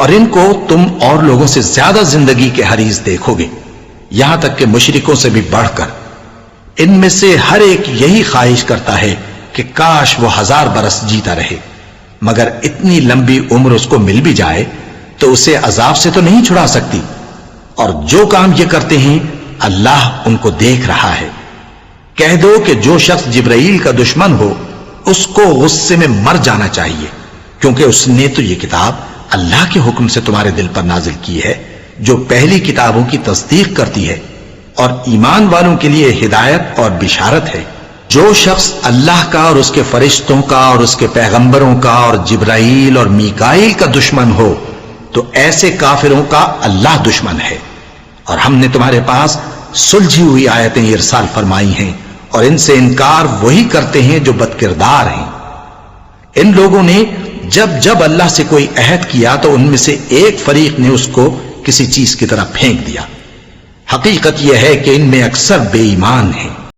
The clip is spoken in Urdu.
اور ان کو تم اور لوگوں سے زیادہ زندگی کے حریص دیکھو گے، یہاں تک کہ مشرکوں سے بھی بڑھ کر۔ ان میں سے ہر ایک یہی خواہش کرتا ہے کہ کاش وہ 1000 برس جیتا رہے، مگر اتنی لمبی عمر اس کو مل بھی جائے تو اسے عذاب سے تو نہیں چھڑا سکتی، اور جو کام یہ کرتے ہیں اللہ ان کو دیکھ رہا ہے۔ کہہ دو کہ جو شخص جبرائیل کا دشمن ہو اس کو غصے میں مر جانا چاہیے، کیونکہ اس نے تو یہ کتاب اللہ کے حکم سے تمہارے دل پر نازل کی ہے، جو پہلی کتابوں کی تصدیق کرتی ہے اور ایمان والوں کے لیے ہدایت اور بشارت ہے۔ جو شخص اللہ کا اور اس کے فرشتوں کا اور اس کے پیغمبروں کا اور جبرائیل اور میکائیل کا دشمن ہو تو ایسے کافروں کا اللہ دشمن ہے۔ اور ہم نے تمہارے پاس سلجھی ہوئی آیتیں ارسال فرمائی ہیں، اور ان سے انکار وہی کرتے ہیں جو بد کردار ہیں۔ ان لوگوں نے جب جب اللہ سے کوئی عہد کیا تو ان میں سے ایک فریق نے اس کو کسی چیز کی طرح پھینک دیا۔ حقیقت یہ ہے کہ ان میں اکثر بے ایمان ہیں۔